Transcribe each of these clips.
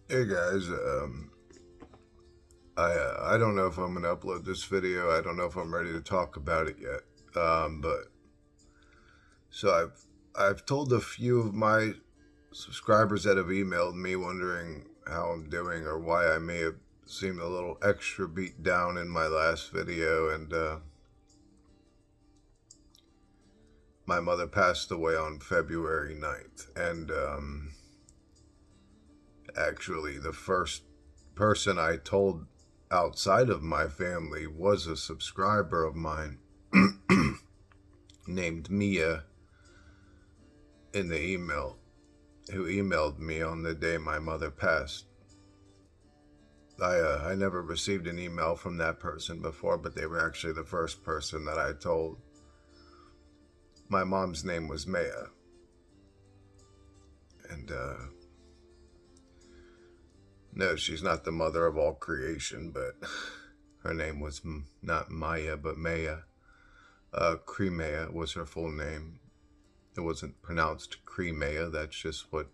Hey guys, I don't know if I'm gonna upload this video. I don't know if I'm ready to talk about it yet. But so I've told a few of my subscribers that have emailed me wondering how I'm doing or why I may have seemed a little extra beat down in my last video. And my mother passed away on February 9th, and actually the first person I told outside of my family was a subscriber of mine named Mia in the email, who emailed me on the day my mother passed. I never received an email from that person before, but they were actually the first person that I told. My mom's name was Maya, and no, she's not the mother of all creation, but her name was not Maya, but Maya. Cremea was her full name. It wasn't pronounced Cremea, that's just what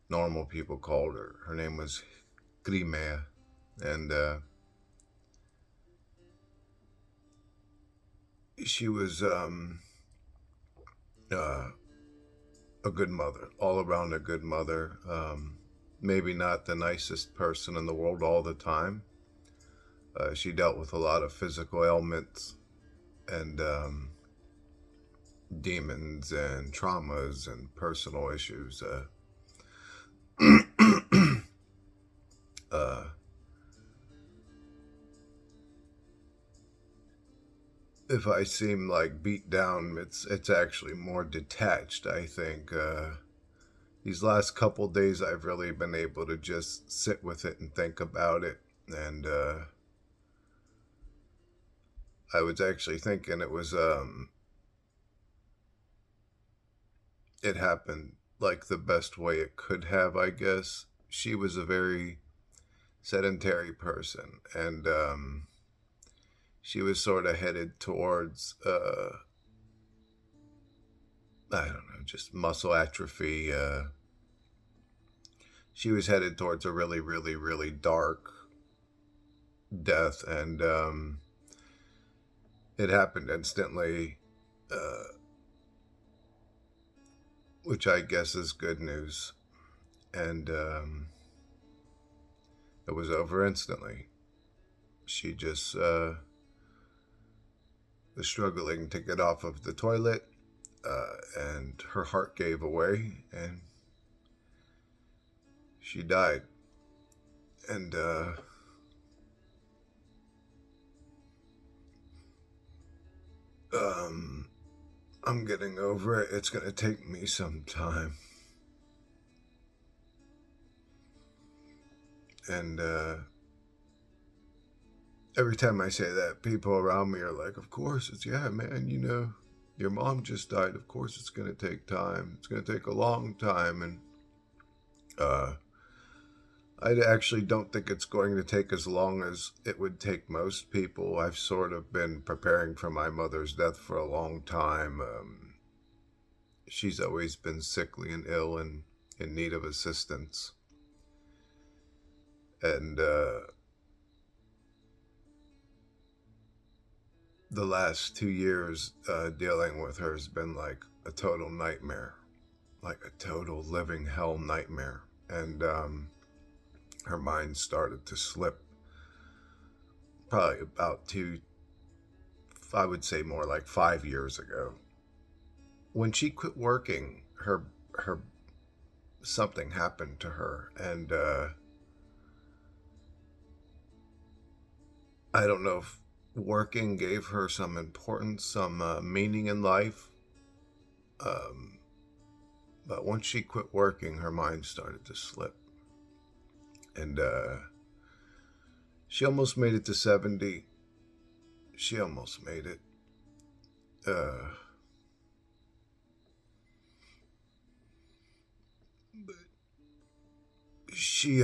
normal people called her. Her name was Crimea, and she was uh, a good mother, all around a good mother. Maybe not the nicest person in the world all the time. She dealt with a lot of physical ailments and demons and traumas and personal issues. Uh, if I seem like beat down, it's actually more detached. I think these last couple days I've really been able to just sit with it and think about it, and I was actually thinking it happened like the best way it could have. I guess she was a very sedentary person, and she was sort of headed towards I don't know, just muscle atrophy. She was headed towards a really, really, really dark death, and it happened instantly, uh, which I guess is good news. And it was over instantly. She just was struggling to get off of the toilet, and her heart gave away, and she died. And um, I'm getting over it. It's gonna take me some time. And every time I say that, people around me are like, "Of course, it's yeah, man. You know, your mom just died. Of course, it's gonna take time. It's gonna take a long time." And uh, I actually don't think it's going to take as long as it would take most people. I've sort of been preparing for my mother's death for a long time. She's always been sickly and ill and in need of assistance. And the last 2 years dealing with her has been like a total nightmare, like a total living hell nightmare. And her mind started to slip probably about I would say more like 5 years ago. When she quit working, her something happened to her, and I don't know if working gave her some importance, some meaning in life. Um, but once she quit working, her mind started to slip, and she almost made it to 70. She almost made it. Uh, but she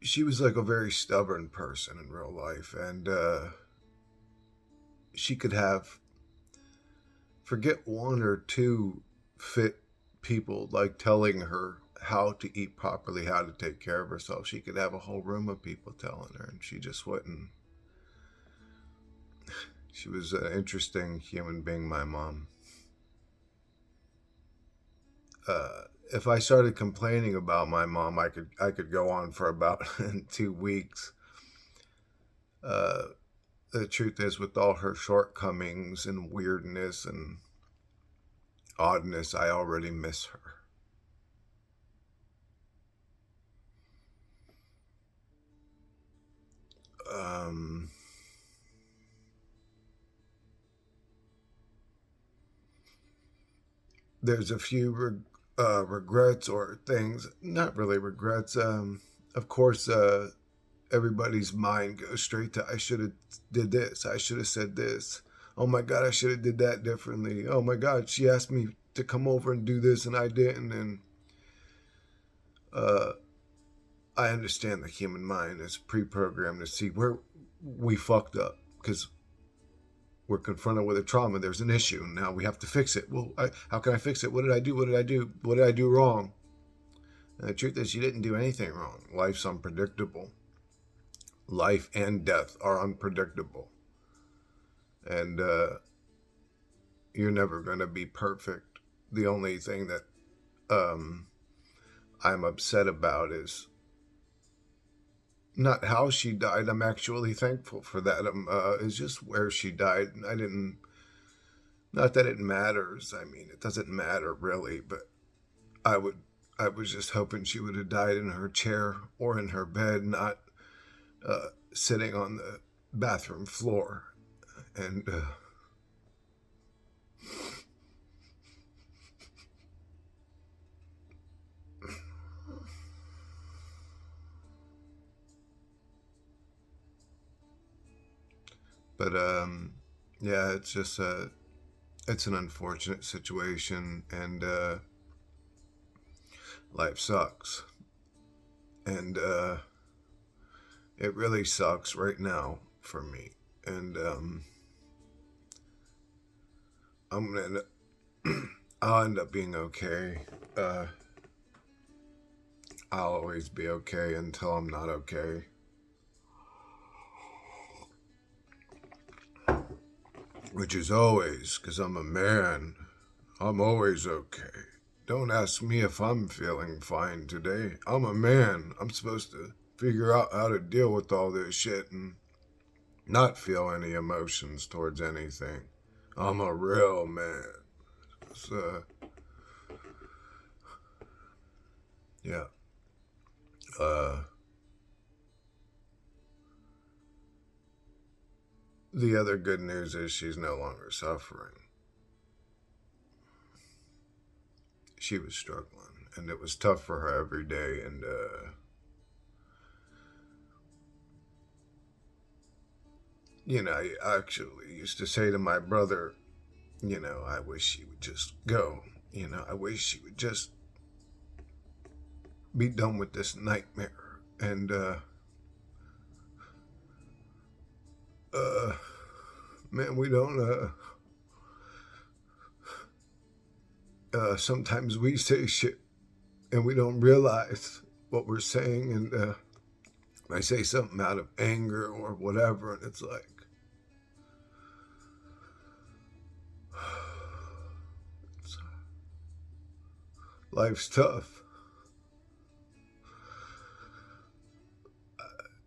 she was like a very stubborn person in real life, and she could have forget one or two fit people like telling her how to eat properly, how to take care of herself. She could have a whole room of people telling her, and she just wouldn't. She was an interesting human being, my mom. If I started complaining about my mom, I could go on for about 2 weeks. Uh, the truth is, with all her shortcomings and weirdness and oddness, I already miss her. Um, there's a few regrets or things, not really regrets. Of course, everybody's mind goes straight to I should have did this, I should have said this. Oh my God, I should have did that differently. Oh my God, she asked me to come over and do this and I didn't. And uh, I understand the human mind is pre-programmed to see where we fucked up because we're confronted with a trauma. There's an issue. Now we have to fix it. Well, how can I fix it? What did I do? What did I do? What did I do wrong? And the truth is, you didn't do anything wrong. Life's unpredictable. Life and death are unpredictable. And you're never going to be perfect. The only thing that I'm upset about is not how she died. I'm actually thankful for that. It's just where she died. I didn't, not that it matters. I mean, it doesn't matter really, but I was just hoping she would have died in her chair or in her bed, not sitting on the bathroom floor. And but yeah, it's just it's an unfortunate situation, and life sucks, and it really sucks right now for me, and I'm gonna end up, I'll end up being okay. Uh, I'll always be okay until I'm not okay. Which is always, because I'm a man. I'm always okay. Don't ask me if I'm feeling fine today. I'm a man. I'm supposed to figure out how to deal with all this shit and not feel any emotions towards anything. I'm a real man. So, yeah. Uh, the other good news is she's no longer suffering. She was struggling, and it was tough for her every day, and I actually used to say to my brother, I wish she would just go. I wish she would just be done with this nightmare. And man, we don't sometimes we say shit and we don't realize what we're saying, and I say something out of anger or whatever, and it's like, life's tough.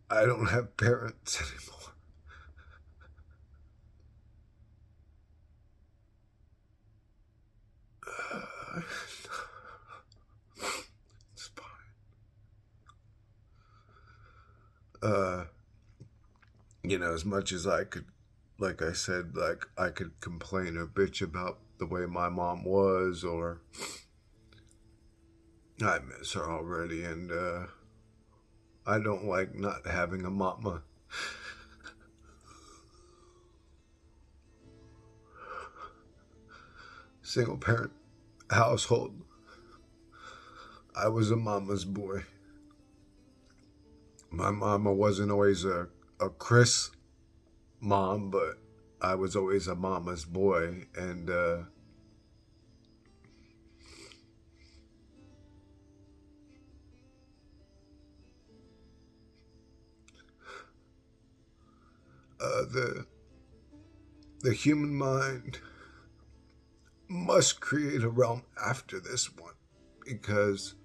I don't have parents anymore. It's fine. As much as I could, like I said, like I could complain or bitch about the way my mom was, or I miss her already, and I don't like not having a mama. Single parent household. I was a mama's boy. My mama wasn't always a Chris mom, but I was always a mama's boy, and the human mind must create a realm after this one, because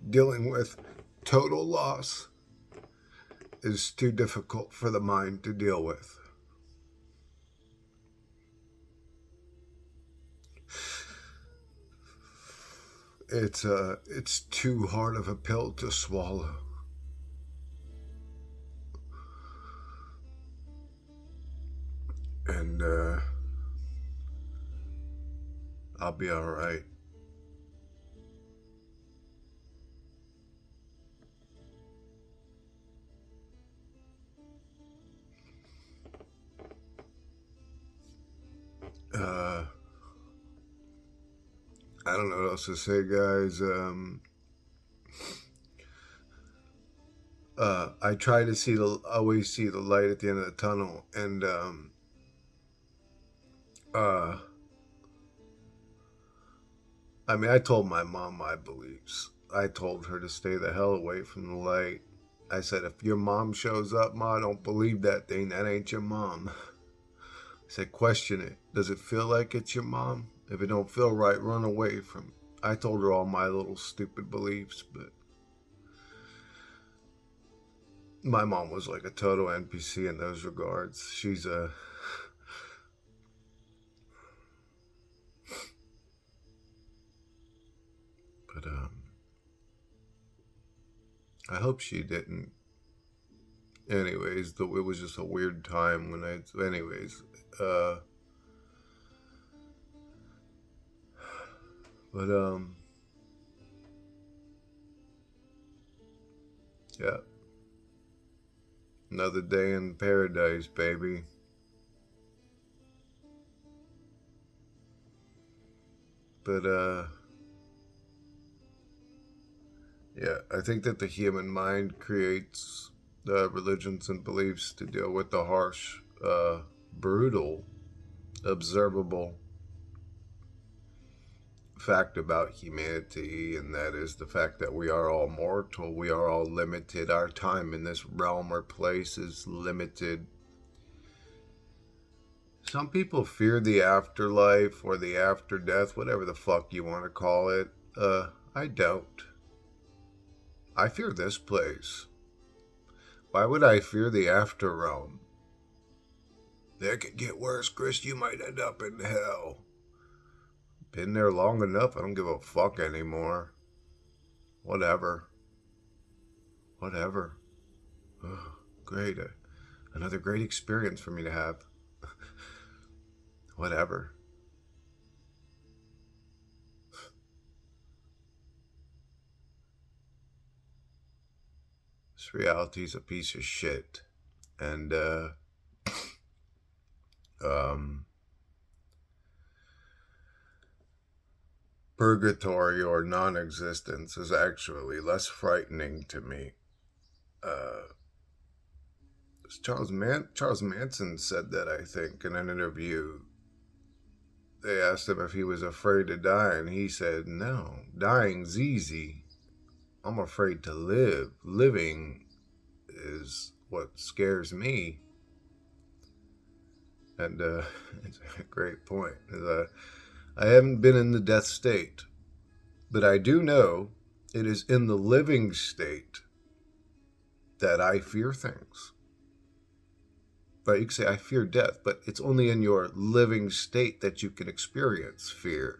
dealing with total loss is too difficult for the mind to deal with. It's too hard of a pill to swallow. And I'll be all right. I don't know what else to say, guys. I try to always see the light at the end of the tunnel, and uh, I mean, I told my mom my beliefs. I told her to stay the hell away from the light. I said, if your mom shows up, Ma, don't believe that thing. That ain't your mom. I said, question it. Does it feel like it's your mom? If it don't feel right, run away from it. I told her all my little stupid beliefs, but my mom was like a total NPC in those regards. She's a... But, I hope she didn't. Anyways, it was just a weird time when anyways, but, yeah. Another day in paradise, baby. But, yeah, I think that the human mind creates religions and beliefs to deal with the harsh, brutal, observable fact about humanity, and that is the fact that we are all mortal, we are all limited, our time in this realm or place is limited. Some people fear the afterlife or the after death, whatever the fuck you want to call it. I don't. I fear this place. Why would I fear the after realm? That could get worse, Chris. You might end up in hell. Been there long enough. I don't give a fuck anymore. Whatever. Whatever. Oh, great. Another great experience for me to have. Whatever. This reality's a piece of shit. And, purgatory or non-existence is actually less frightening to me. Charles Manson said that, I think, in an interview. They asked him if he was afraid to die, and he said, no, dying's easy. I'm afraid to live. Living is what scares me. And it's a great point. I haven't been in the death state, but I do know it is in the living state that I fear things. But you can say, I fear death, but it's only in your living state that you can experience fear.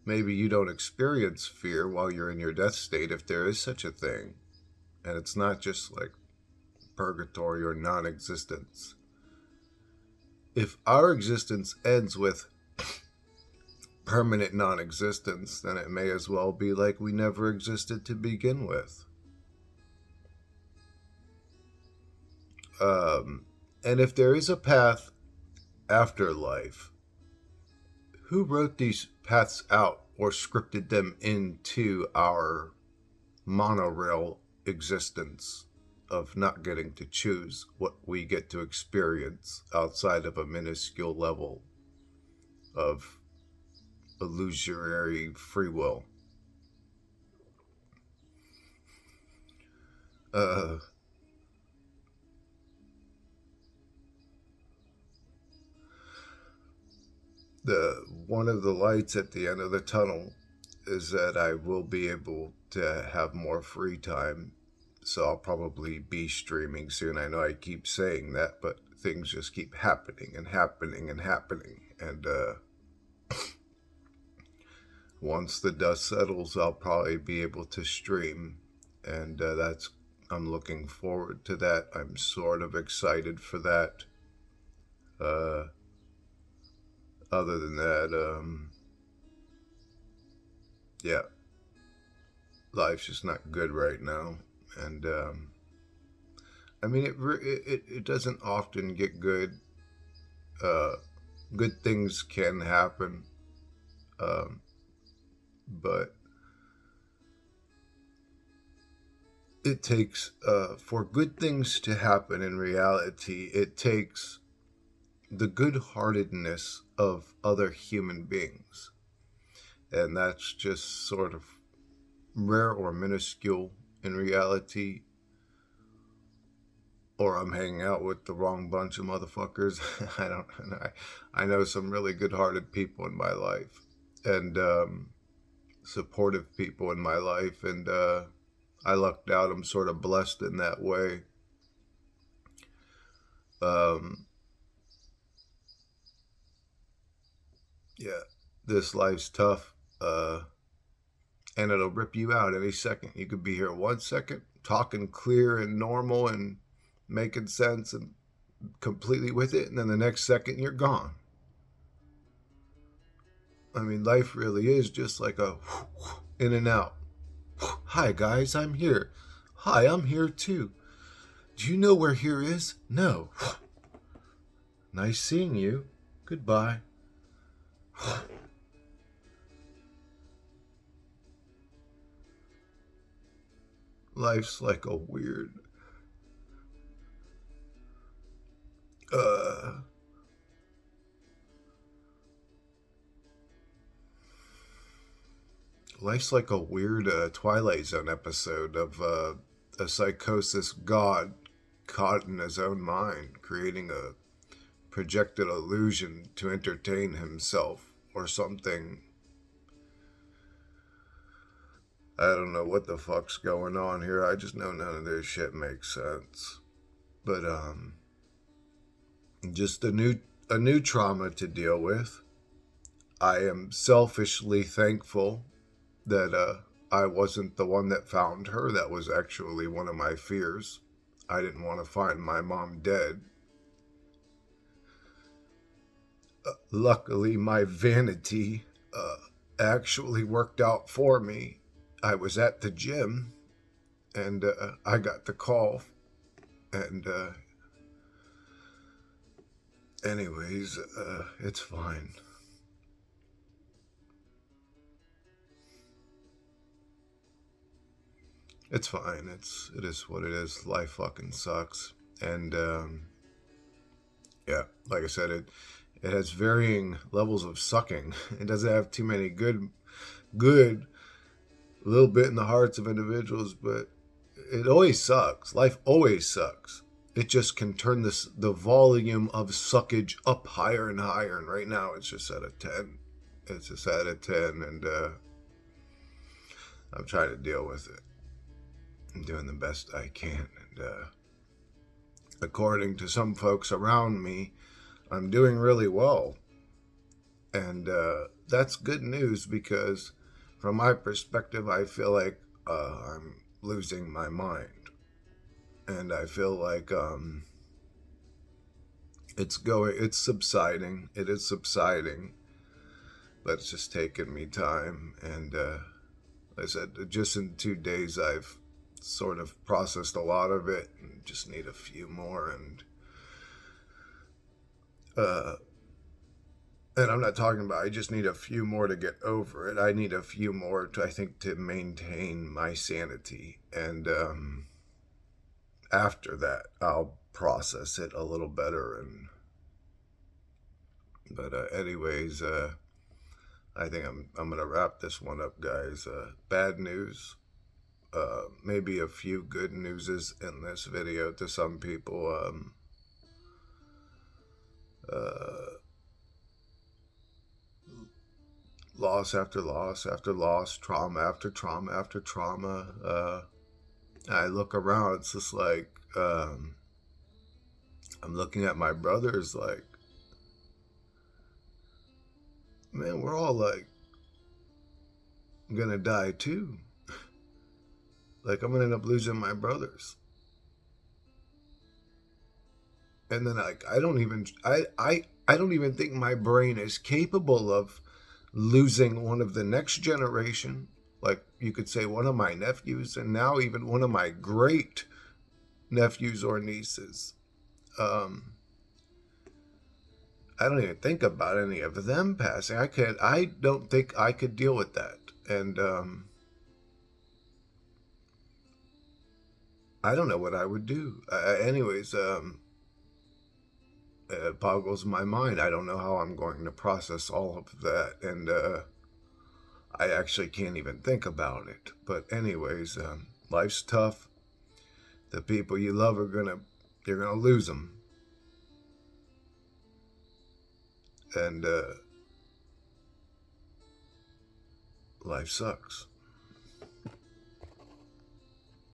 Maybe you don't experience fear while you're in your death state, if there is such a thing. And it's not just like purgatory or non-existence. If our existence ends with permanent non-existence, then it may as well be like we never existed to begin with. And if there is a path after life, who wrote these paths out or scripted them into our monorail existence of not getting to choose what we get to experience outside of a minuscule level of illusory free will? the one of the lights at the end of the tunnel is that I will be able to have more free time. So I'll probably be streaming soon. I know I keep saying that, but things just keep happening and happening and happening. And once the dust settles, I'll probably be able to stream. And I'm looking forward to that. I'm sort of excited for that. Uh, Other than that, yeah, life's just not good right now. And I mean, it doesn't often get good. Uh, Good things can happen, um, but it takes for good things to happen in reality. It takes the good-heartedness of other human beings, and that's just sort of rare or minuscule in reality. Or I'm hanging out with the wrong bunch of motherfuckers. I don't. I know some really good-hearted people in my life, and supportive people in my life, and I lucked out. I'm sort of blessed in that way. Um, yeah, this life's tough, and it'll rip you out any second. You could be here 1 second, talking clear and normal and making sense and completely with it, and then the next second you're gone. I mean, life really is just like a in and out. Hi, guys, I'm here. Hi, I'm here too. Do you know where here is? No. Nice seeing you. Goodbye. Life's like a weird, uh, life's like a weird Twilight Zone episode of a psychosis god caught in his own mind, creating a projected illusion to entertain himself or something. I don't know what the fuck's going on here. I just know none of this shit makes sense. But just a new trauma to deal with. I am selfishly thankful that I wasn't the one that found her. That was actually one of my fears. I didn't want to find my mom dead. Luckily, my vanity actually worked out for me. I was at the gym, and I got the call. And anyways, it's fine. It's fine. It is what it is. Life fucking sucks. And yeah, like I said, it has varying levels of sucking. It doesn't have too many good, a little bit in the hearts of individuals, but it always sucks. Life always sucks. It just can turn the volume of suckage up higher and higher. And right now it's just at a 10. It's just at a 10, and I'm trying to deal with it. I'm doing the best I can, and according to some folks around me, I'm doing really well. And that's good news because, from my perspective, I feel like I'm losing my mind. And I feel like it's subsiding. It is subsiding. But it's just taking me time. And like I said, just in 2 days, I've sort of processed a lot of it and just need a few more. And I'm not talking about I just need a few more to get over it. I need a few more to, I think, to maintain my sanity. And after that, I'll process it a little better. But anyways, I think I'm gonna wrap this one up, guys. Bad news. Maybe a few good newses in this video to some people. loss after loss after loss, trauma after trauma after trauma. I look around, it's just like, I'm looking at my brothers like, man, we're all like gonna die too. Like, I'm gonna end up losing my brothers. And then like I don't even think my brain is capable of losing one of the next generation. Like, you could say one of my nephews, and now even one of my great nephews or nieces. I don't even think about any of them passing. I don't think I could deal with that. And I don't know what I would do. Anyways, it boggles my mind. I don't know how I'm going to process all of that. And I actually can't even think about it. But anyways, life's tough. The people you love you're gonna lose them. And life sucks.